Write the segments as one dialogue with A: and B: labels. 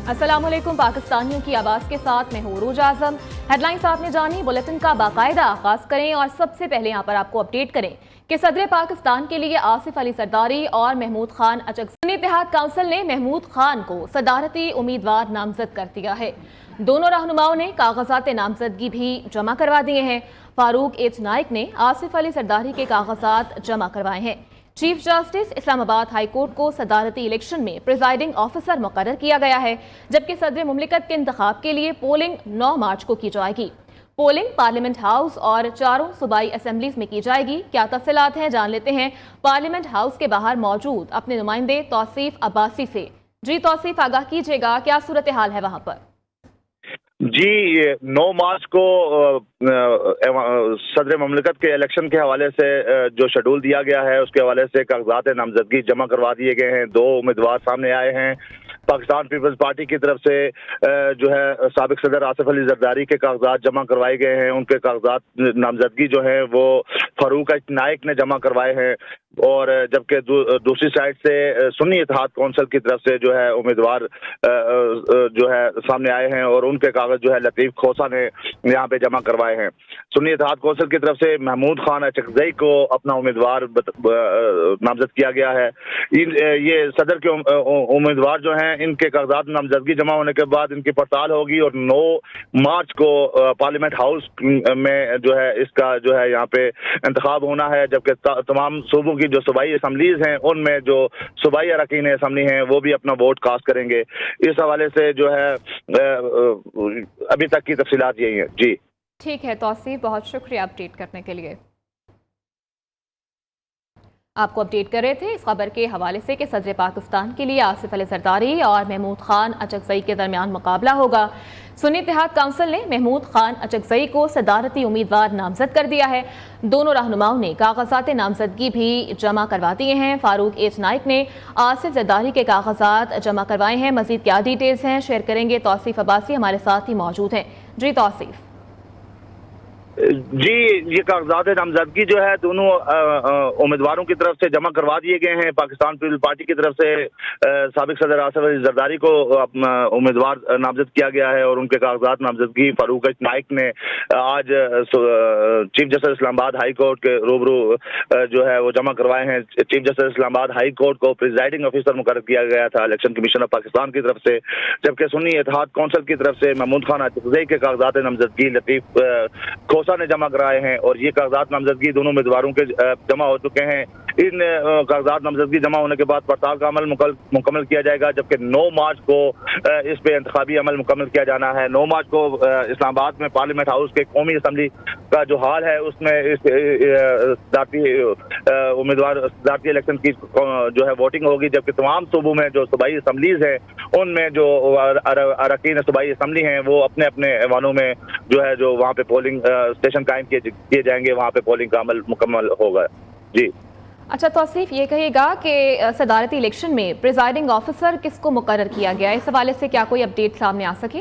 A: अस्सलामुअलैकुम। पाकिस्तानियों की आवाज़ के साथ मैं हूँ उरूज आज़म। हेडलाइंस आपने जानी, बुलेटिन का बाकायदा आगाज़ करें और सबसे पहले यहाँ पर आपको अपडेट करें कि सदर पाकिस्तान के लिए आसिफ अली जरदारी और महमूद खान अचक सुन्नी इत्तेहाद काउंसिल ने महमूद खान को सदारती उम्मीदवार नामजद कर दिया है। दोनों रहनुमाओं ने कागजात नामजदगी भी जमा करवा दिए हैं। फारूक एच नाइक ने आसिफ अली जरदारी के कागजात जमा करवाए हैं। Chief justice Islamabad high court को सदारती इलेक्शन में प्रिजाइडिंग ऑफिसर मुकर्रर किया गया है, जबकि सदर मुमलिकत के इंतखाब के लिए पोलिंग 9 मार्च को की जाएगी। पोलिंग पार्लियामेंट हाउस और 4 सूबाई असेंबलीज में की जाएगी। क्या तफसीलात हैं, जान लेते हैं पार्लियामेंट हाउस के बाहर मौजूद अपने नुमाइंदे तौसीफ अब्बासी से। जी तौसीफ, आगाह कीजिएगा, क्या सूरत हाल है वहाँ पर?
B: जी, 9 मार्च को सदर ममलिकत के इलेक्शन के हवाले से जो शेड्यूल दिया गया है उसके हवाले से कागजात नामजदगी जमा करवा दिए गए हैं। 2 उम्मीदवार सामने आए हैं। पाकिस्तान पीपल्स पार्टी की तरफ से जो है साबिक सदर आसिफ अली जरदारी के कागजात जमा करवाए गए हैं। उनके कागजात नामजदगी जो है वो फारूक एच नाइक ने जमा करवाए हैं, और जबकि दूसरी साइड से सुन्नी इत्तेहाद काउंसिल की तरफ से जो है उम्मीदवार जो है सामने आए हैं और उनके कागज जो है लतीफ खोसा ने यहाँ पे जमा करवाए हैं। सुन्नी इत्तेहाद काउंसिल की तरफ से महमूद खान अचकजई को अपना उम्मीदवार नामजद किया गया है। ये सदर के उम्मीदवार जो हैं इनके कागजात नामजदगी जमा होने के बाद इनकी पड़ताल होगी और 9 मार्च को पार्लियामेंट हाउस में जो है इसका जो है यहाँ पे इंतखाब होना है, जबकि तमाम सूबों की जो सूबाई असम्बलीज हैं उनमें जो सूबाई अरकान असम्बली हैं वो भी अपना वोट कास्ट करेंगे। इस हवाले से जो है अभी तक की तफसीलात यही हैं। जी
A: ठीक है तौसीफ, बहुत शुक्रिया अपडेट करने के लिए। आपको अपडेट कर रहे थे इस खबर के हवाले से कि सदर पाकिस्तान के लिए आसिफ अली जरदारी और महमूद खान अचकजई के दरमियान मुकाबला होगा। सुन्नी इत्तेहाद काउंसिल ने महमूद खान अचकजई को सदारती उम्मीदवार नामजद कर दिया है। दोनों रहनुमाओं ने कागजात नामजदगी भी जमा करवा दिए हैं। फारूक एच नाइक ने आसिफ जरदारी के कागजात जमा करवाए हैं। मजीद क्या डिटेल्स हैं शेयर करेंगे तौसीफ अब्बासी हमारे साथ ही मौजूद हैं। जी तौसीफ।
B: जी, ये कागजात नामजदगी जो है दोनों उम्मीदवारों की तरफ से जमा करवा दिए गए हैं। पाकिस्तान पीपल्स पार्टी की तरफ से साबिक सदर आसिफ अली जरदारी को उम्मीदवार नामजद किया गया है और उनके कागजात नामजदगी फारूक एच नाइक ने आज chief justice Islamabad high court के रूबरू जो है वो जमा करवाए हैं। Chief justice Islamabad high court को प्रिजाइडिंग ऑफिसर मुकर्रर किया गया था इलेक्शन कमीशन ऑफ पाकिस्तान की तरफ से, जबकि सुन्नी इत्तेहाद काउंसिल की तरफ से महमूद खान अचकजई के कागजात नामजदगी लतीफ खोसा ने जमा कराए हैं और ये कागजात नामजदगी दोनों उम्मीदवारों के जमा हो चुके हैं। इन कागजात नामजदगी जमा होने के बाद पड़ताल का अमल मुकम्मल किया जाएगा, जबकि 9 मार्च को इस पे इंतखाबी अमल मुकम्मल किया जाना है। 9 मार्च को इस्लामाबाद में पार्लियामेंट हाउस के कौमी असम्बली का जो हाल है उसमें इस उम्मीदवार सदारती इलेक्शन की जो है वोटिंग होगी, जबकि तमाम सूबों में जो सूबाई असम्बलीज हैं उनमें जो अरकान सूबाई असम्बली हैं वो अपने अपने ऐवानों में जो है जो वहाँ पे पोलिंग स्टेशन कायम किए जाएंगे, वहाँ पे पोलिंग का अमल मुकम्मल होगा। जी
A: अच्छा तौसीफ, ये कहिएगा कि सदारती इलेक्शन में प्रिजाइडिंग ऑफिसर किसको मुकर्रर किया गया है, इस हवाले से क्या कोई अपडेट सामने आ सके?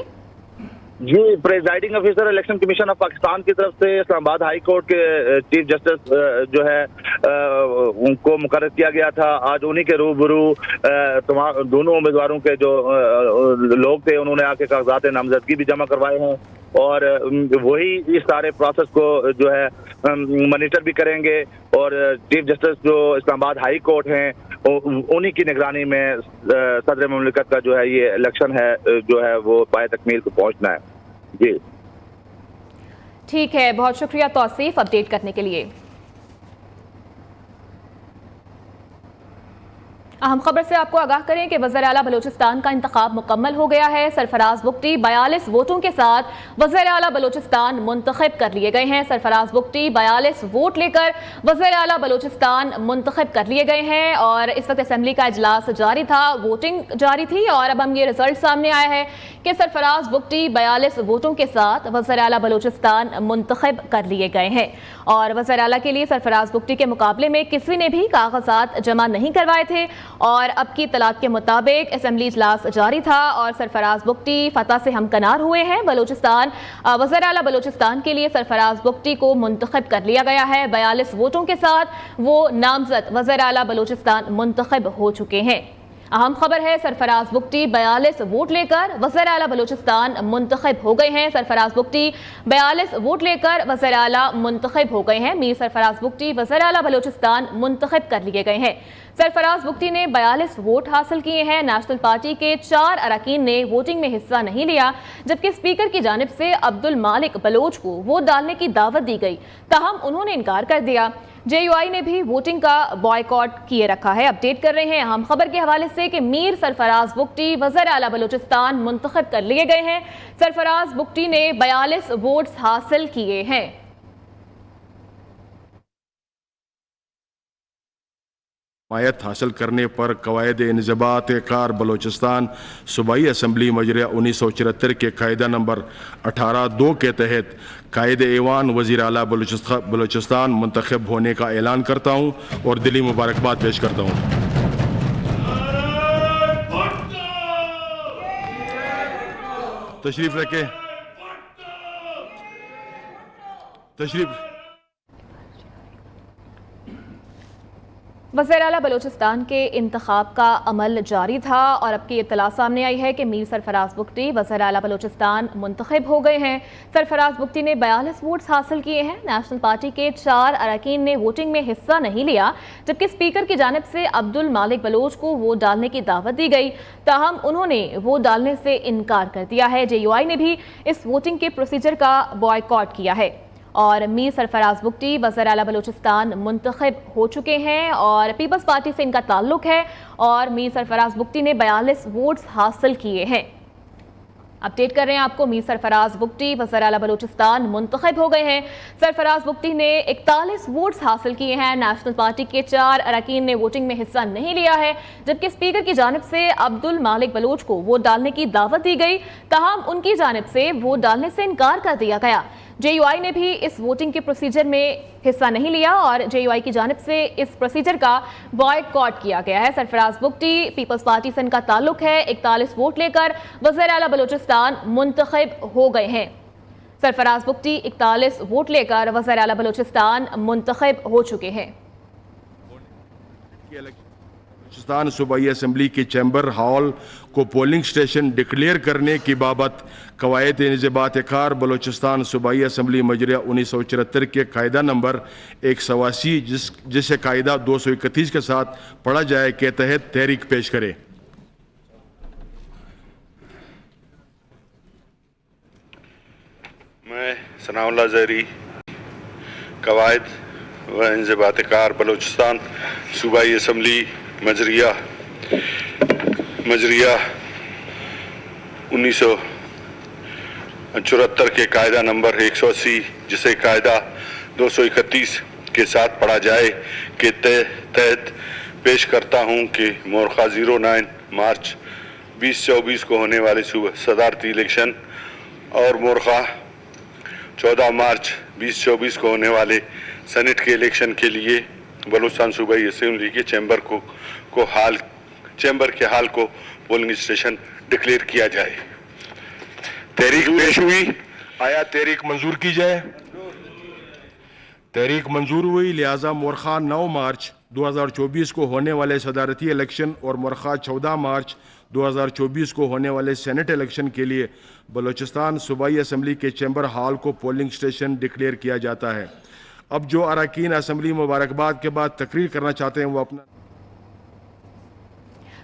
B: जी, presiding officer election commission of Pakistan की तरफ से इस्लामाबाद हाई कोर्ट के चीफ जस्टिस जो है उनको मुकर्रर किया गया था। आज उन्हीं के रूबरू दोनों उम्मीदवारों के जो लोग थे उन्होंने आके कागजात नामजदगी भी जमा करवाए हैं और वही इस सारे प्रोसेस को जो है मॉनिटर भी करेंगे और चीफ जस्टिस जो इस्लामाबाद हाई कोर्ट हैं उन्हीं की निगरानी में सदर मुमलिकत का जो है ये इलेक्शन है जो है वो पाए तकमील को पहुंचना है। जी
A: ठीक है, बहुत शुक्रिया तौसीफ अपडेट करने के लिए। अहम खबर से आपको आगाह करें कि वज़ीर आला बलूचिस्तान का इंतखाब मुकम्मल हो गया है। सरफराज बुगटी 42 वोटों के साथ वज़ीर आला बलूचिस्तान मुंतखब कर लिए गए हैं। सरफराज बुगटी 42 वोट लेकर वज़ीर आला बलूचिस्तान मुंतखब कर लिए गए हैं और इस वक्त असम्बली का इजलास जारी था, वोटिंग जारी थी और अब हम ये रिजल्ट सामने आया है कि सरफराज बुगटी 42 वोटों के साथ वज़ीर आला बलूचिस्तान मुंतखब कर लिए गए हैं और वज़ीर आला के लिए सरफराज बुगटी के मुकाबले में किसी ने भी कागजात जमा नहीं करवाए थे और अब की इत्तलात के मुताबिक असेंबली इजलास जारी था और सरफराज बुगटी फतह से हमकनार हुए हैं। बलूचिस्तान वज़ीर आला बलूचिस्तान के लिए सरफराज बुगटी को मुंतखब कर लिया गया है। 42 वोटों के साथ वो नामजद वज़ीर आला बलूचिस्तान मुंतखब हो चुके हैं। अहम खबर है, सरफराज बुगटी 42 वोट लेकर वज़ीर आला बलूचिस्तान मुंतखब हो गए हैं। सरफराज बुगटी 42 वोट लेकर वज़ीर आला मुंतखब हो गए हैं। मीर सरफराज बुगटी वज़ीर आला बलूचिस्तान मुंतखब कर लिए गए हैं। सरफराज बुगटी ने 42 वोट हासिल किए हैं। नेशनल पार्टी के 4 अरकान ने वोटिंग में हिस्सा नहीं लिया, जबकि स्पीकर की जानिब से अब्दुल मालिक बलोच को वोट डालने की दावत दी गई, ताहम उन्होंने इनकार कर दिया। JUI ने भी वोटिंग का बॉयकॉट किए रखा है। अपडेट कर रहे हैं अहम खबर के हवाले से कि मीर सरफराज बुगटी वज़ीर आला बलूचिस्तान मुंतखब कर लिए गए हैं। सरफराज बुगटी ने 42 वोट्स हासिल किए हैं।
C: हिमायत हासिल करने पर कवायद इंज़बात कार बलोचिस्तान सूबाई असम्बली मजरा 1974 के कायदा नंबर 18(2) के तहत कायद ऐवान वज़ीर आला बलोचिस्तान मुंतखब होने का ऐलान करता हूँ और दिली मुबारकबाद पेश करता हूँ। तशरीफ रखें। तशरीफ।
A: वज़ीर आला बलूचिस्तान के इंतखाब का अमल जारी था और अब की इत्तला सामने आई है कि मीर सरफराज बुगटी वज़ीर आला बलूचिस्तान मुंतखब हो गए हैं। सरफराज बुगटी ने 42 वोट्स हासिल किए हैं। नेशनल पार्टी के 4 अरकान ने वोटिंग में हिस्सा नहीं लिया, जबकि स्पीकर की जानिब से अब्दुल मालिक बलोच को वोट डालने की दावत दी गई, ताहम उन्होंने वोट डालने से इनकार कर दिया है। JUI ने भी इस वोटिंग के प्रोसीजर का बॉयकॉट किया है और मीर सरफराज बुगटी वज़ीर आला बलूचिस्तान मुंतखब हो चुके हैं और पीपल्स पार्टी से इनका ताल्लुक है और मीर सरफराज बुगटी ने 42 वोट्स हासिल किए हैं। अपडेट कर रहे हैं आपको, मीर सरफराज बुगटी वज़ीर आला बलूचिस्तान मुंतखब हो गए हैं। सरफराज बुगटी ने 41 वोट्स हासिल किए हैं। नेशनल पार्टी के 4 अरकान ने वोटिंग में हिस्सा नहीं लिया है, जबकि स्पीकर की जानिब से अब्दुल मालिक बलोच को वोट डालने की दावत दी गई, ताहम उनकी जानिब से वोट डालने से इनकार कर दिया गया। JUI ने भी इस वोटिंग के प्रोसीजर में हिस्सा नहीं लिया और JUI की जानिब से इस प्रोसीजर का बॉयकॉट किया गया है। सरफराज बुगटी पीपल्स पार्टी से इनका ताल्लुक है। 41 वोट लेकर वज़ीर आला बलूचिस्तान मुंतखब हो गए हैं। सरफराज बुगटी 41 वोट लेकर वज़ीर आला बलूचिस्तान मुंतखब हो चुके हैं।
C: बलूचिस्तान सूबाई असम्बली के चैम्बर हॉल को पोलिंग स्टेशन डिक्लेयर करने की बाबत कवायद इंज़बात कार बलूचिस्तान सूबाई असम्बली मजरा 1974 के कायदा नंबर 180 जिसे कायदा 231 के साथ पढ़ा जाए के तहत तहरीक पेश करे।
D: मैं सनाउल्लाह ज़हरी कवायद व इंज़बात कार बलूचिस्तान सूबाई असम्बली मजरिया 1974 के कायदा नंबर 180 जिसे कायदा 231 के साथ पढ़ा जाए के तहत पेश करता हूं कि मोरखा 09 मार्च 2024 को होने वाले सदारती इलेक्शन और मोरखा 14 मार्च 2024 को होने वाले सेनेट के इलेक्शन के लिए बलूचिस्तान सूबाई असम्बली के चैम्बर के हाल को पोलिंग स्टेशन डिक्लेयर किया जाए।
C: तहरीक पेश हुई। आया तहरीक मंजूर की जाए? तहरीक मंजूर हुई। लिहाजा मोरखा 9 मार्च 2024 को होने वाले सदारती इलेक्शन और मोरखा 14 मार्च 2024 को होने वाले सेनेट इलेक्शन के लिए बलूचिस्तान सूबाई असम्बली के चैम्बर हॉल को पोलिंग स्टेशन डिक्लेयर किया जाता है। अब जो अरकान असम्बली मुबारकबाद के बाद तकरीर करना चाहते हैं वो अपना।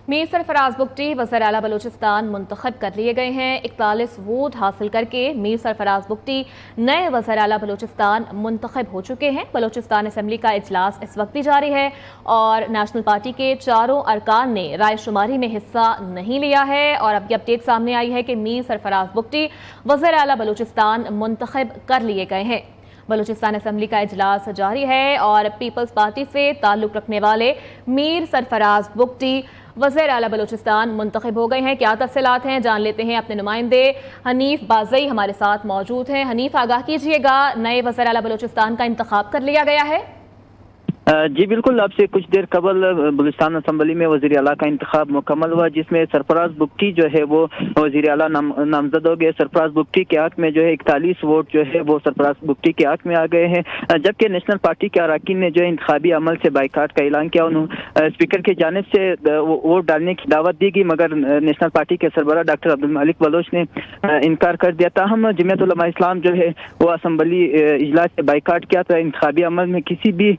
A: मीर सरफराज बुगटी वज़ीर आला बलूचिस्तान मुंतखब कर लिए गए हैं। 41 वोट हासिल करके मीर सरफराज बुगटी नए वज़ीर आला बलूचिस्तान मुंतखब हो चुके हैं। बलूचिस्तान असम्बली का इजलास इस वक्त भी जारी है और नेशनल पार्टी के 4 अरकान ने राय शुमारी में हिस्सा नहीं लिया है और अब ये अपडेट सामने आई है कि मीर सरफराज बुगटी वज़ीर आला बलूचिस्तान मुंतखब कर लिए गए हैं। बलूचिस्तान असम्बली का इजलास जारी है और पीपल्स पार्टी से ताल्लुक़ रखने वाले मीर सरफराज बुगटी वज़ीर आला बलूचिस्तान मुंतखब हो गए हैं। क्या तफसीलात हैं जान लेते हैं। अपने नुमाइंदे हनीफ बाज़ई हमारे साथ मौजूद हैं। हनीफ, आगाह कीजिएगा, नए वज़ीर आला बलूचिस्तान का इंतखाब कर लिया गया है?
E: جی بالکل، آپ سے کچھ دیر قبل بلوچستان اسمبلی میں وزیر اعلیٰ کا انتخاب مکمل ہوا، جس میں سرفراز بگٹی جو ہے وہ وزیر اعلیٰ نامزد ہو گئے۔ سرفراز بگٹی کے حق میں جو ہے 41 ووٹ جو ہے وہ سرفراز بگٹی کے حق میں آ گئے ہیں، جبکہ نیشنل پارٹی کے اراکین نے جو ہے انتخابی عمل سے بائیکاٹ کا اعلان کیا۔ انہوں اسپیکر کی جانب سے ووٹ ڈالنے کی دعوت دی گئی، مگر نیشنل پارٹی کے سربراہ ڈاکٹر عبدالمالک بلوچ نے انکار کر دیا۔ تاہم جمعیت علماء اسلام جو ہے وہ اسمبلی اجلاس سے بائیکاٹ کیا تھا۔ انتخابی عمل میں کسی بھی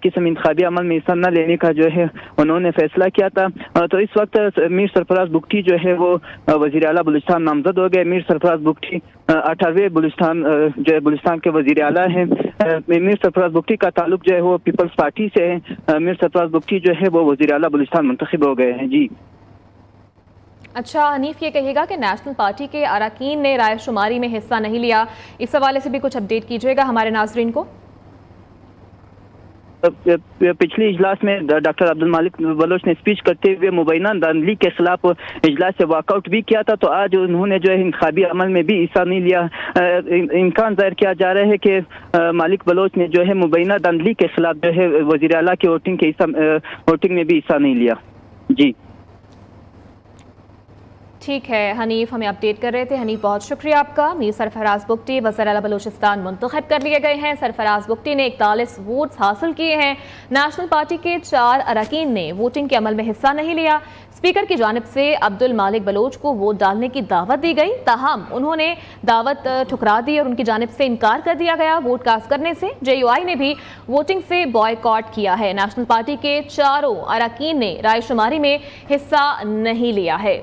E: قسم انتخابی عمل میں حصہ نہ لینے کا جو ہے انہوں نے فیصلہ کیا تھا۔ تو اس وقت میر سرفراز بگٹی جو ہے وہ وزیر اعلیٰ بلوچستان نامزد ہو گئے۔ میر سرفراز بگٹی 18ویں بلوچستان کے وزیر اعلیٰ ہیں۔ میر سرفراز بگٹی کا تعلق جو ہے وہ پیپلز پارٹی سے ہے۔ میر سرفراز بگٹی جو ہے وہ وزیر اعلیٰ بلوچستان منتخب ہو گئے ہیں۔ جی
A: اچھا حنیف، یہ کہیے گا کہ نیشنل پارٹی کے اراکین نے رائے شماری میں حصہ نہیں لیا، اس حوالے سے بھی کچھ اپڈیٹ کیجیے گا ہمارے ناظرین کو۔
E: پچھلی اجلاس میں ڈاکٹر عبدالمالک بلوچ نے اسپیچ کرتے ہوئے مبینہ دھاندلی کے خلاف اجلاس سے واک آؤٹ بھی کیا تھا، تو آج انہوں نے جو ہے انتخابی عمل میں بھی حصہ نہیں لیا۔ امکان ظاہر کیا جا رہا ہے کہ مالک بلوچ نے جو ہے مبینہ دھاندلی کے خلاف جو ہے وزیر اعلیٰ کی ووٹنگ میں بھی حصہ نہیں لیا۔ جی
A: ٹھیک ہے حنیف، ہمیں اپڈیٹ کر رہے تھے۔ حنیف بہت شکریہ آپ کا۔ میر سرفراز بگٹی وزیر اعلیٰ بلوچستان منتخب کر لیے گئے ہیں۔ سرفراز بگٹی نے 41 ووٹس حاصل کیے ہیں۔ نیشنل پارٹی کے 4 اراکین نے ووٹنگ کے عمل میں حصہ نہیں لیا۔ اسپیکر کی جانب سے عبدالمالک بلوچ کو ووٹ ڈالنے کی دعوت دی گئی، تاہم انہوں نے دعوت ٹھکرا دی اور ان کی جانب سے انکار کر دیا گیا ووٹ کاسٹ کرنے سے۔ JUI نے بھی ووٹنگ سے بائیکاٹ کیا ہے۔ نیشنل پارٹی کے 4 اراکین نے رائے شماری میں حصہ نہیں لیا ہے۔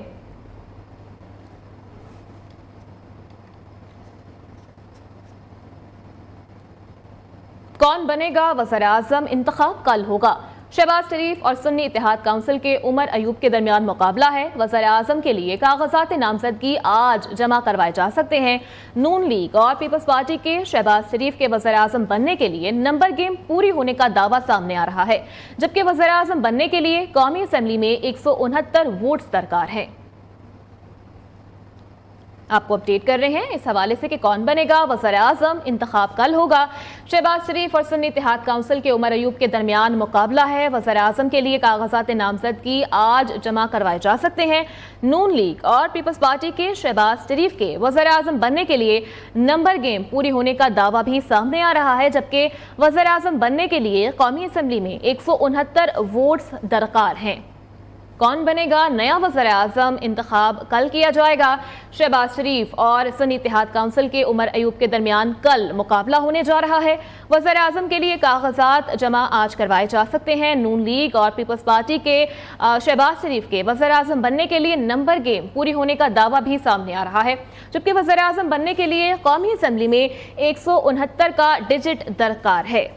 A: کون بنے گا وزیر اعظم؟ انتخاب کل ہوگا۔ شہباز شریف اور سنی اتحاد کونسل کے عمر ایوب کے درمیان مقابلہ ہے۔ وزیر اعظم کے لیے کاغذات نامزدگی آج جمع کروائے جا سکتے ہیں۔ نون لیگ اور پیپلز پارٹی کے شہباز شریف کے وزیر اعظم بننے کے لیے نمبر گیم پوری ہونے کا دعویٰ سامنے آ رہا ہے، جبکہ وزیر اعظم بننے کے لیے قومی اسمبلی میں 169 ووٹس درکار ہیں۔ آپ کو اپڈیٹ کر رہے ہیں اس حوالے سے کہ کون بنے گا وزیر اعظم۔ انتخاب کل ہوگا۔ شہباز شریف اور سنی اتحاد کونسل کے عمر ایوب کے درمیان مقابلہ ہے۔ وزیر اعظم کے لیے کاغذات نامزدگی آج جمع کروائے جا سکتے ہیں۔ نون لیگ اور پیپلز پارٹی کے شہباز شریف کے وزیر اعظم بننے کے لیے نمبر گیم پوری ہونے کا دعویٰ بھی سامنے آ رہا ہے، جبکہ وزیر اعظم بننے کے لیے قومی اسمبلی میں 169 ووٹس درکار ہیں۔ کون بنے گا نیا وزیر اعظم؟ انتخاب کل کیا جائے گا۔ شہباز شریف اور سنی اتحاد کونسل کے عمر ایوب کے درمیان کل مقابلہ ہونے جا رہا ہے۔ وزیر اعظم کے لیے کاغذات جمع آج کروائے جا سکتے ہیں۔ نون لیگ اور پیپلز پارٹی کے شہباز شریف کے وزیر اعظم بننے کے لیے نمبر گیم پوری ہونے کا دعویٰ بھی سامنے آ رہا ہے، جبکہ وزیر اعظم بننے کے لیے قومی اسمبلی میں 169 کا ڈیجٹ درکار ہے۔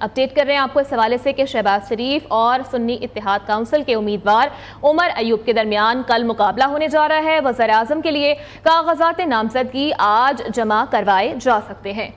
A: اپڈیٹ کر رہے ہیں آپ کو اس حوالے سے کہ شہباز شریف اور سنی اتحاد کونسل کے امیدوار عمر ایوب کے درمیان کل مقابلہ ہونے جا رہا ہے۔ وزیر اعظم کے لیے کاغذات نامزدگی آج جمع کروائے جا سکتے ہیں۔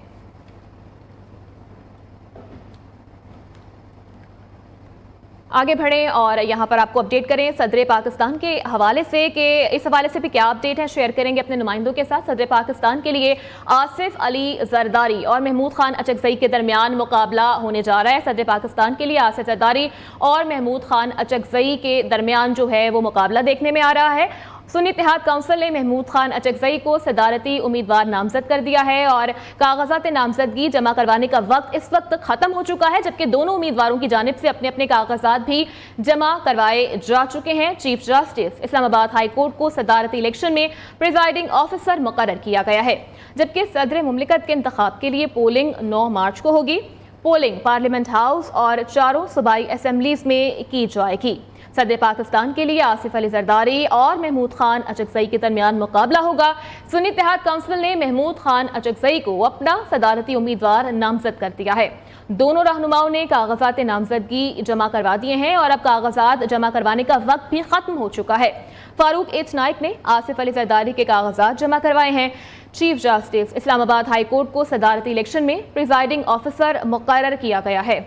A: آگے بڑھیں اور یہاں پر آپ کو اپڈیٹ کریں صدر پاکستان کے حوالے سے کہ اس حوالے سے بھی کیا اپڈیٹ ہے شیئر کریں گے اپنے نمائندوں کے ساتھ۔ صدر پاکستان کے لیے آصف علی زرداری اور محمود خان اچکزئی کے درمیان مقابلہ ہونے جا رہا ہے۔ صدر پاکستان کے لیے آصف زرداری اور محمود خان اچکزئی کے درمیان جو ہے وہ مقابلہ دیکھنے میں آ رہا ہے۔ سنی اتحاد کونسل نے محمود خان اچکزئی کو صدارتی امیدوار نامزد کر دیا ہے اور کاغذات نامزدگی جمع کروانے کا وقت اس وقت ختم ہو چکا ہے، جبکہ دونوں امیدواروں کی جانب سے اپنے اپنے کاغذات بھی جمع کروائے جا چکے ہیں۔ چیف جسٹس اسلام آباد ہائی کورٹ کو صدارتی الیکشن میں پریزائڈنگ آفیسر مقرر کیا گیا ہے، جبکہ صدر مملکت کے انتخاب کے لیے پولنگ 9 مارچ کو ہوگی۔ پولنگ پارلیمنٹ ہاؤس اور 4 صوبائی اسمبلیز میں کی جائے گی۔ صدر پاکستان کے لیے آصف علی زرداری اور محمود خان اچکزئی کے درمیان مقابلہ ہوگا۔ سنی اتحاد کونسل نے محمود خان اچکزئی کو اپنا صدارتی امیدوار نامزد کر دیا ہے۔ دونوں رہنماؤں نے کاغذات نامزدگی جمع کروا دیے ہیں اور اب کاغذات جمع کروانے کا وقت بھی ختم ہو چکا ہے۔ فاروق ایچ نائک نے آصف علی زرداری کے کاغذات جمع کروائے ہیں۔ چیف جسٹس اسلام آباد ہائی کورٹ کو صدارتی الیکشن میں پریزائڈنگ آفیسر مقرر کیا گیا ہے۔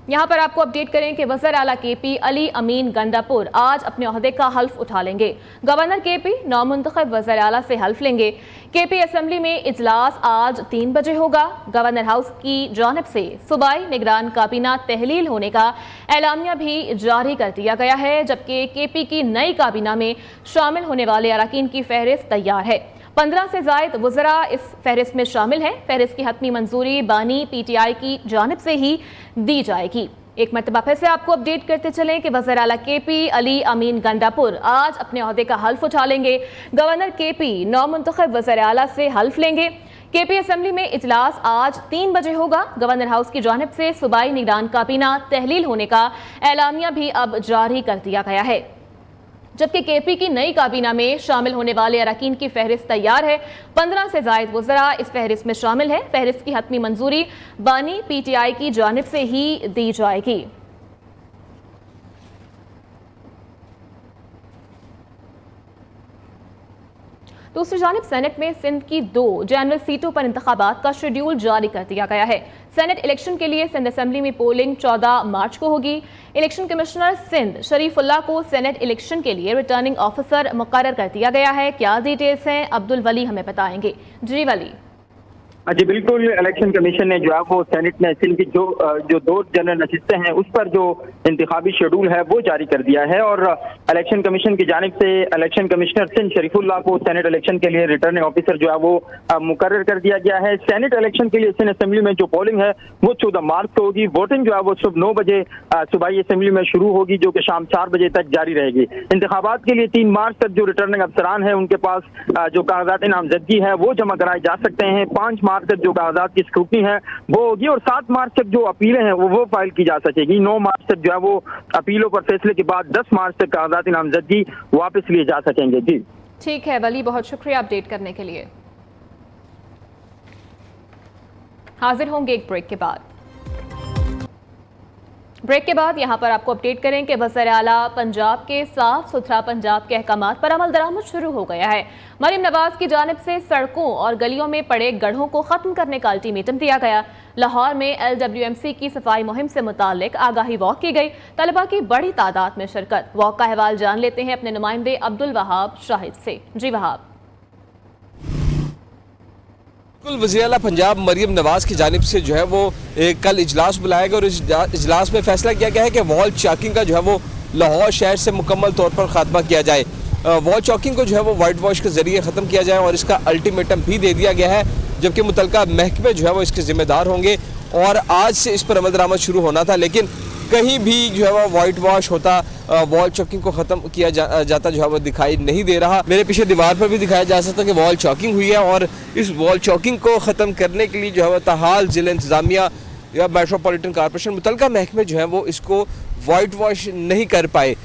A: यहाँ पर आपको अपडेट करें कि वज़ीर आला KP अली अमीन गंडापुर आज अपने ओहदे का हल्फ उठा लेंगे। गवर्नर KP नौमुंतखब वज़ीर आला से हल्फ लेंगे। KP असेंबली में इजलास आज 3 बजे होगा। गवर्नर हाउस की जानिब से सूबाई निगरान काबीना तहलील होने का एलामिया भी जारी कर दिया गया है, जबकि KP की नई काबीना में शामिल होने वाले अरकान की फहरिस्त तैयार है। 15 से ज़ायद वज़रा इस फहरिस्त में शामिल हैं। फहरिस्त की हतमी मंजूरी बानी PTI की जानिब से ही दी जाएगी। एक मरतबा फिर से आपको अपडेट करते चलें कि वज़ीर आला KP अली अमीन गंडापुर आज अपने ओहदे का हल्फ उठा लेंगे। गवर्नर KP नौमुंतखब वज़ीर आला से हल्फ लेंगे। KP असेंबली में इजलास आज 3 बजे होगा। गवर्नर हाउस की जानिब से सूबाई निगरान काबीना तहलील होने का एलामिया भी अब जारी कर दिया गया है, जबकि KP की नई काबीना में शामिल होने वाले अरकान की फहरिस्त तैयार है। 15 से ज़ायद वज़रा इस फहरिस्त में शामिल है। फहरिस्त की हतमी मंजूरी बानी PTI की जानिब से ही दी जाएगी। दूसरी जानिब सेनेट में सिंध की 2 जनरल सीटों पर इंतखाबात का शेड्यूल जारी कर दिया गया है। सेनेट इलेक्शन के लिए सिंध असेंबली में पोलिंग 14 मार्च को होगी। इलेक्शन कमिश्नर सिंध शरीफुल्लाह को सेनेट इलेक्शन के लिए रिटर्निंग ऑफिसर मुकर्रर कर दिया गया है। क्या डिटेल्स हैं, अब्दुल वली हमें बताएंगे। जी वली।
F: जी बिल्कुल, इलेक्शन कमीशन ने जो है वो सेनेट में सिंध की जो 2 जनरल नशिस्तें हैं उस पर जो इंतखाबी शेड्यूल है वो जारी कर दिया है और इलेक्शन कमीशन की जानिब से इलेक्शन कमिश्नर सिंध शरीफुल्लाह को सेनेट इलेक्शन के लिए रिटर्निंग ऑफिसर जो है वो मुकर्रर कर दिया गया है। सेनेट इलेक्शन के लिए सिंध असेंबली में जो पोलिंग है वो 14 मार्च को होगी। वोटिंग जो है वो सुबह 9 बजे सूबाई असेंबली में शुरू होगी, जो कि शाम 4 बजे तक जारी रहेगी। इंतखाबात के लिए 3 मार्च तक जो रिटर्निंग अफसरान है उनके पास जो कागजात नामजदगी है वो जमा कराए जा सकते हैं। 5 मार्च तक जो कागजात की स्क्रूटनी है वो होगी और 7 मार्च तक जो अपीलें हैं वो फाइल की जा सकेगी। 9 मार्च तक जो है वो अपीलों पर फैसले के बाद 10 मार्च तक कागजात नामजदगी वापस लिए जा सकेंगे। जी
A: ठीक है वली, बहुत शुक्रिया अपडेट करने के लिए। हाजिर होंगे एक ब्रेक के बाद। ब्रेक के बाद यहाँ पर आपको अपडेट करें कि वज़ीर आला पंजाब के साफ सुथरा पंजाब के अहकामात पर अमल दरामद शुरू हो गया है। मरीम नवाज की जानिब से सड़कों और गलियों में पड़े गड्ढों को खत्म करने का अल्टीमेटम दिया गया। लाहौर में LWMC की सफाई मुहिम से मुतालिक आगाही वॉक की गई। तलबा की बड़ी तादाद में शिरकत। वॉक का अहवाल जान लेते हैं अपने नुमाइंदे अब्दुल वहाब शाहिद से। जी वहाब।
G: वज़ीर आला पंजाब मरीम नवाज की जानिब से जो है वो कल इजलास बुलाया गया और इस इजलास में फैसला किया गया है कि वॉल चॉकिंग का जो है वो लाहौर शहर से मुकम्मल तौर पर खात्मा किया जाए। वॉल चॉकिंग को जो है वो वाइट वॉश के जरिए ख़त्म किया जाए और इसका अल्टीमेटम भी दे दिया गया है, जबकि मुतलका महकमे जो है वो इसके जिम्मेदार होंगे और आज से इस पर अमल दरामद शुरू होना था, लेकिन कहीं भी जो है वो वाइट वॉश होता, वॉल चॉकिंग को ख़त्म किया जाता जो है वो दिखाई नहीं दे रहा। मेरे पीछे दीवार पर भी दिखाया जा सकता है कि वॉल चॉकिंग हुई है और इस वॉल चॉकिंग को ख़त्म करने के लिए जो है वो ताहाल ज़िला इंतज़ामिया या मेट्रोपॉलिटन कॉर्पोरेशन मुतलका महकमे जो है वो इसको वाइट वॉश नहीं कर पाए।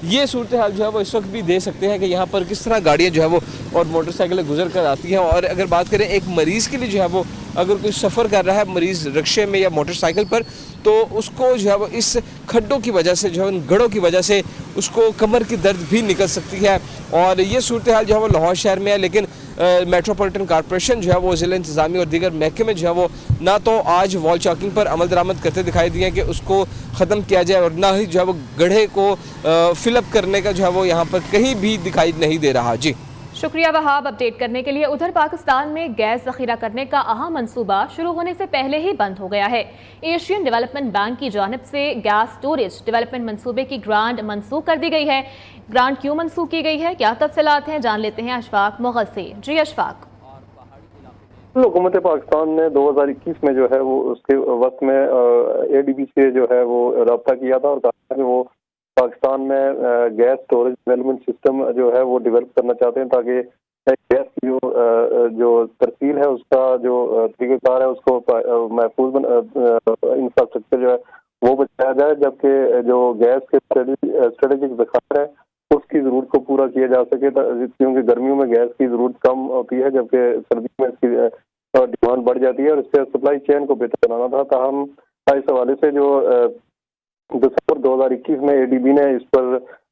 G: ये सूरत हाल जो है वो इस वक्त भी दे सकते हैं कि यहाँ पर किस तरह गाड़ियाँ जो है वो और मोटरसाइकिलें गुजर कर आती हैं। और अगर बात करें एक मरीज़ के लिए जो है वो अगर कोई सफ़र कर रहा है मरीज़ रिक्शे में या मोटरसाइकिल पर, तो उसको जो है वो इस खड्डों की वजह से जो है गढ़ों की वजह से उसको कमर की दर्द भी निकल सकती है। और ये सूरत हाल जो है वो लाहौर शहर में है, लेकिन मेट्रोपॉलिटन कॉर्पोरेशन जो है वो ज़िला इंतज़ामी और दीगर महकमे जो है वो ना तो आज वॉल चॉकिंग पर अमल दरामद करते दिखाई दिए कि उसको ख़त्म किया जाए और ना ही जो है वो गड्ढे को फिलअप करने का जो है वो यहाँ पर कहीं भी दिखाई नहीं दे रहा। जी
A: शुक्रिया वहाब अपडेट करने के लिए। उधर पाकिस्तान में गैस ज़ख़ीरा करने का अहम मंसूबा शुरू होने से पहले ही बंद हो गया है। एशियन डेवलपमेंट बैंक की जानिब से गैस स्टोरेज डेवलपमेंट मंसूबे की ग्रांट मनसूख कर दी गई है। ग्रांट क्यों मनसूख की गई है, क्या तफसीलात हैं, जान लेते हैं अशफाक मुग़ल से। जी अशफाक।
H: हुकूमत पाकिस्तान ने 2021 में जो है वो उसके वक्त में ADB से जो है वो रब्ता किया था और कहा कि वो पाकिस्तान में गैस स्टोरेज डेवलपमेंट सिस्टम जो है वो डेवलप करना चाहते हैं, ताकि गैस की जो तरसील है उसका जो तरीक़ेकार है उसको महफूज इंफ्रास्ट्रक्चर जो है वो बचाया जाए, जबकि जो गैस के स्ट्रेटेजिक ज़खायर है उसकी ज़रूरत को पूरा किया जा सके, क्योंकि गर्मियों में गैस की ज़रूरत कम होती है जबकि सर्दियों में इसकी डिमांड बढ़ जाती है और इससे सप्लाई चेन को बेहतर बनाना था। ताहम इस हवाले से जो दिसंबर 2021 में ADB ने इस पर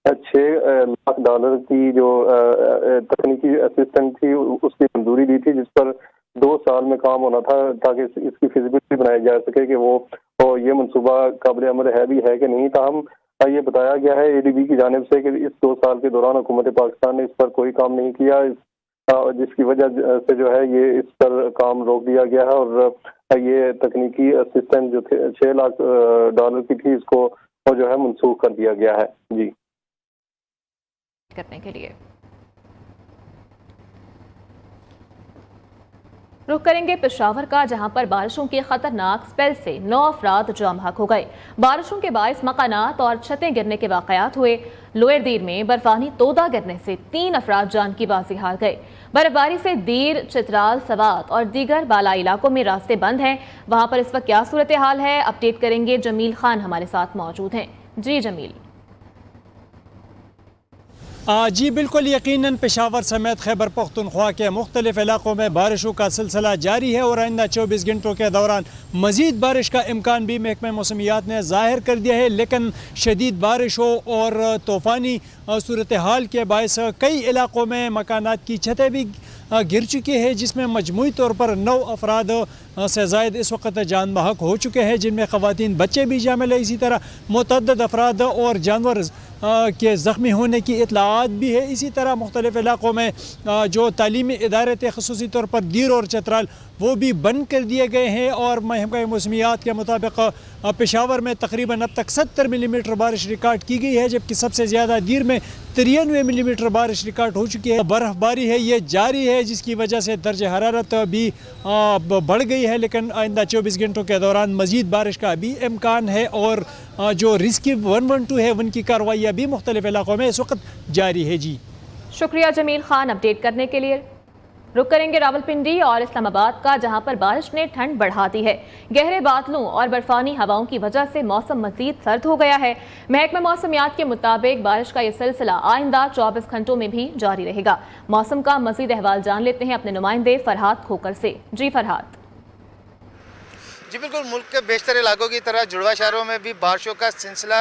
H: $6 लाख की जो तकनीकी असिस्टेंट थी उसकी मंजूरी दी थी, जिस पर 2 سال میں کام ہونا تھا تاکہ اس کی فیزیبلٹی بنائی جا سکے کہ وہ یہ منصوبہ قابل عمل ہے بھی ہے کہ نہیں. تاہم یہ بتایا گیا ہے ADB کی جانب سے کہ اس 2 سال کے دوران حکومت پاکستان نے اس پر کوئی کام نہیں کیا، جس کی وجہ سے جو ہے یہ اس پر کام روک دیا گیا ہے، اور یہ تکنیکی اسسٹنٹ جو تھے $6 لاکھ کی تھی، اس کو جو ہے منسوخ کر دیا گیا ہے. جی
A: کرنے کے لیے رخ کریں گے پشاور کا، جہاں پر بارشوں کے خطرناک سپیل سے 9 افراد جاں بحق ہو گئے. بارشوں کے باعث مکانات اور چھتیں گرنے کے واقعات ہوئے. لوئر دیر میں برفانی تودہ گرنے سے 3 افراد جان کی بازی ہار گئے. برف باری سے دیر، چترال، سوات اور دیگر بالائی علاقوں میں راستے بند ہیں. وہاں پر اس وقت کیا صورتحال ہے، اپڈیٹ کریں گے. جمیل خان ہمارے ساتھ موجود ہیں. جی جمیل.
I: جی بالکل، یقیناً پشاور سمیت خیبر پختونخوا کے مختلف علاقوں میں بارشوں کا سلسلہ جاری ہے اور آئندہ 24 گھنٹوں کے دوران مزید بارش کا امکان بھی محکمہ موسمیات نے ظاہر کر دیا ہے. لیکن شدید بارشوں اور طوفانی صورتحال کے باعث کئی علاقوں میں مکانات کی چھتیں بھی گر چکی ہے، جس میں مجموعی طور پر 9 افراد سے زائد اس وقت جان بحق ہو چکے ہیں، جن میں خواتین، بچے بھی شامل ہیں. اسی طرح متعدد افراد اور جانور کے زخمی ہونے کی اطلاعات بھی ہے. اسی طرح مختلف علاقوں میں جو تعلیمی ادارے تھے، خصوصی طور پر دیر اور چترال، وہ بھی بند کر دیے گئے ہیں. اور محکمہ موسمیات کے مطابق پشاور میں تقریباً اب تک 70 ملی میٹر بارش ریکارڈ کی گئی ہے، جبکہ سب سے زیادہ دیر میں 93 ملی میٹر بارش ریکارڈ ہو چکی ہے. برف باری ہے یہ جاری ہے، جس کی وجہ سے درجہ حرارت بھی بڑھ گئی ہے. لیکن آئندہ 24 گھنٹوں کے دوران مزید بارش کا بھی امکان ہے، اور جو ریسکیو 112 ہے ان کی کارروائیاں بھی مختلف علاقوں میں اس وقت جاری ہے. جی
A: شکریہ جمیل خان اپڈیٹ کرنے کے لیے. رک کریں گے راولپنڈی اور اسلام آباد کا، جہاں پر بارش نے ٹھنڈ بڑھا دی ہے. گہرے بادلوں اور برفانی ہواؤں کی وجہ سے موسم مزید سرد ہو گیا ہے. محکمہ موسمیات کے مطابق بارش کا یہ سلسلہ آئندہ 24 گھنٹوں میں بھی جاری رہے گا. موسم کا مزید احوال جان لیتے ہیں اپنے نمائندے فرحات کھوکر سے. جی فرحات.
J: جی بالکل، ملک کے بیشتر علاقوں کی طرح جڑواں شہروں میں بھی بارشوں کا سلسلہ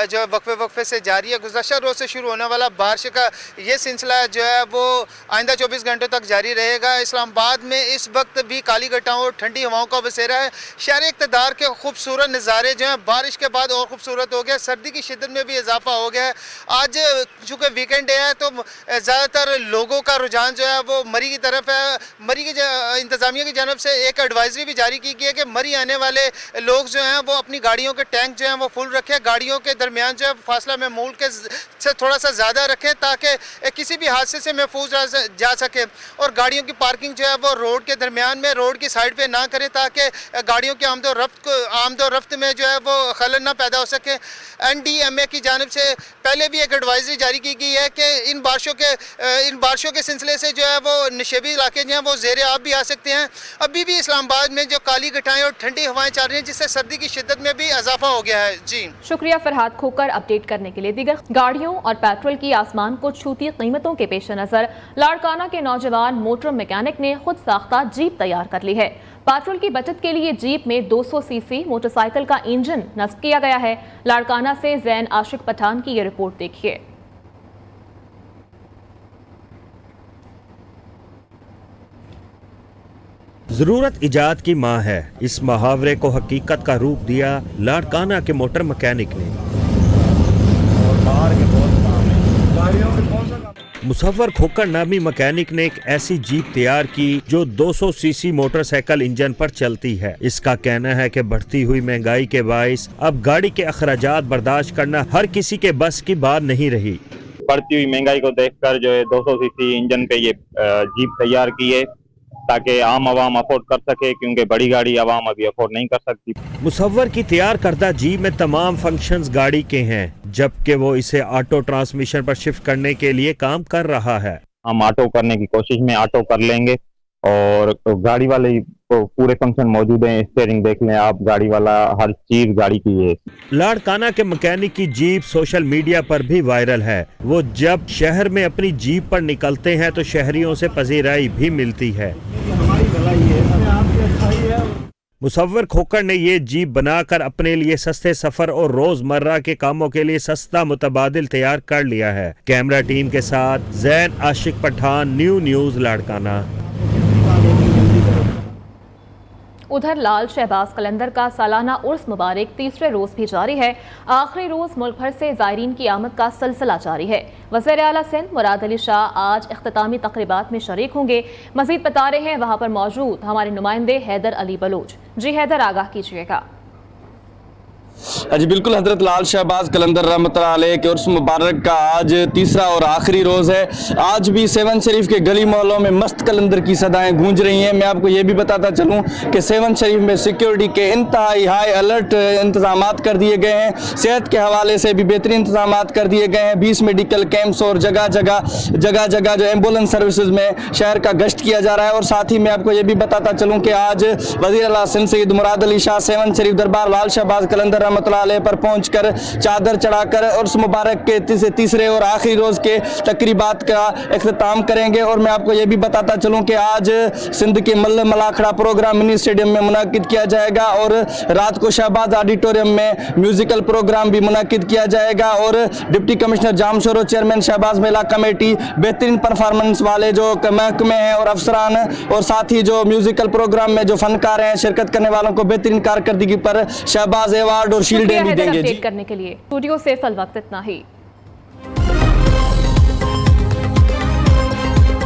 J: جو ہے وقفے سے جاری ہے. گزشتہ روز سے شروع ہونے والا بارش کا یہ سلسلہ جو ہے وہ آئندہ 24 گھنٹوں تک جاری رہے گا. اسلام آباد میں اس وقت بھی کالی گٹاؤں اور ٹھنڈی ہواؤں کا بسیرا ہے. شہر اقتدار کے خوبصورت نظارے جو ہیں بارش کے بعد اور خوبصورت ہو گیا. سردی کی شدت میں بھی اضافہ ہو گیا ہے. آج چونکہ ویکینڈ ڈے ہے تو زیادہ تر لوگوں کا رجحان جو ہے وہ مری کی طرف ہے. مری کی انتظامیہ کی جانب سے ایک ایڈوائزری بھی جاری کی گئی ہے کہ مری آنے والے لوگ جو ہیں وہ اپنی گاڑیوں کے ٹینک جو ہیں وہ فل رکھیں. گاڑیوں کے درمیان جو ہے فاصلہ معمول کے سے تھوڑا سا زیادہ رکھیں تاکہ کسی بھی حادثے سے محفوظ جا سکے. اور گاڑیوں کی پارکنگ جو ہے وہ روڈ کے درمیان میں، روڈ کی سائڈ پہ نہ کریں تاکہ گاڑیوں کی آمد و رفت میں جو ہے وہ خلل نہ پیدا ہو سکے. NDMA کی جانب سے پہلے بھی ایک ایڈوائزری جاری کی گئی ہے کہ ان بارشوں کے سلسلے سے جو ہے وہ نشیبی علاقے جو ہیں وہ زیر آب بھی آ سکتے ہیں. ابھی بھی اسلام آباد میں جو کالی گٹائیں اور ٹھنڈی ہوائیں چل رہی ہیں، جس سے سردی کی شدت میں بھی اضافہ ہو گیا ہے. جی
A: شکریہ فرحات کھوکر اپڈیٹ کرنے کے لیے. دیگر گاڑیوں اور پیٹرول کی آسمان کو چھوتی قیمتوں کے پیش نظر لاڑکانہ کے نوجوان موٹر میکینک نے خود ساختہ جیپ تیار کر لی ہے. پیٹرول کی بچت کے لیے جیپ میں 200 cc موٹر سائیکل کا انجن نصب کیا گیا ہے. لاڑکانہ سے زین عاشق پٹھان کی یہ رپورٹ دیکھیے.
K: ضرورت ایجاد کی ماں ہے، اس محاورے کو حقیقت کا روپ دیا لاڑکانہ کے موٹر مکینک نے. مصور کھوکر نامی مکینک نے ایک ایسی جیپ تیار کی جو 200 cc موٹر سائیکل انجن پر چلتی ہے. اس کا کہنا ہے کہ بڑھتی ہوئی مہنگائی کے باعث اب گاڑی کے اخراجات برداشت کرنا ہر کسی کے بس کی بات نہیں رہی.
L: بڑھتی ہوئی مہنگائی کو دیکھ کر جو ہے 200 cc انجن پہ یہ جیپ تیار کی ہے تاکہ عام عوام افورڈ کر سکے، کیونکہ بڑی گاڑی عوام ابھی افورڈ نہیں کر سکتی.
K: مصور کی تیار کردہ جیپ میں تمام فنکشنز گاڑی کے ہیں، جبکہ وہ اسے آٹو ٹرانسمیشن پر شفٹ کرنے کے لیے کام کر رہا ہے.
L: ہم آٹو کرنے کی کوشش میں آٹو کر لیں گے، اور گاڑی والے پورے فنکشن موجود ہیں. اسٹیئرنگ دیکھ لیں آپ، گاڑی والا ہر چیز گاڑی کی ہے.
K: لاڑکانہ کے مکینک کی جیپ سوشل میڈیا پر بھی وائرل ہے. وہ جب شہر میں اپنی جیپ پر نکلتے ہیں تو شہریوں سے پذیرائی بھی ملتی ہے. مصور کھوکر نے یہ جیپ بنا کر اپنے لیے سستے سفر اور روزمرہ کے کاموں کے لیے سستا متبادل تیار کر لیا ہے. کیمرہ ٹیم کے ساتھ زین عاشق پٹھان، نیو نیوز لاڑکانہ.
A: उधर लाल शहबाज कलंदर का सालाना उर्स मुबारक तीसरे रोज भी जारी है। आखिरी रोज मुल्क भर से ज़ायरीन की आमद का सिलसिला जारी है। वज़ीर आला सिंध मुराद अली शाह आज इख्तितामी तक़रीबात में शरीक होंगे। मज़ीद बता रहे हैं वहाँ पर मौजूद हमारे नुमाइंदे हैदर अली बलोच। जी हैदर, आगाह कीजिएगा।
M: जी बिल्कुल, हजरत लाल शहबाज कलंदर रहमतुल्लाह अलैह के उर्स मुबारक का आज तीसरा और आखिरी रोज़ है। आज भी सेवन शरीफ के गली मोहल्लों में मस्त कलंदर की सदाएं गूंज रही हैं। मैं आपको ये भी बताता चलूं कि सेवन शरीफ में सिक्योरिटी के इंतहाई हाई अलर्ट इंतजाम कर दिए गए हैं। सेहत के हवाले से भी बेहतरीन इंतजाम कर दिए गए हैं। 20 मेडिकल कैंप्स और जगह जगह जो एम्बुलेंस सर्विसेज में शहर का गश्त किया जा रहा है। और साथ ही मैं आपको ये भी बताता चलूँ कि आज वज़ीर आला सिंध सैयद मुराद अली शाह सेवन शरीफ दरबार लाल शहबाज कलंदर रहमतुल्लाह अलैह पर पहुंचकर चादर चढ़ाकर उर्स मुबारक के तीसरे और आखिरी रोज के तकरीबात का इख्तिताम करेंगे। और मैं आपको ये भी बताता चलूं कि आज सिंध के Mall Malakhra programme mini stadium में मुनाकिद किया जाएगा और रात को शहबाज ऑडिटोरियम में म्यूजिकल प्रोग्राम भी मुनाकिद किया जाएगा। और deputy commissioner Jamshoro chairman Shahbaz Mela committee, बेहतरीन परफॉर्मेंस वाले जो महकमे हैं और अफसरान, और साथ ही जो म्यूजिकल प्रोग्राम में जो फनकार हैं, शिरकत करने वालों को बेहतरीन कारकर्दगी पर शहबाज अवार्ड और शील्ड भी देंगे।
A: करने के लिए स्टूडियो से फल वक्त इतना ही।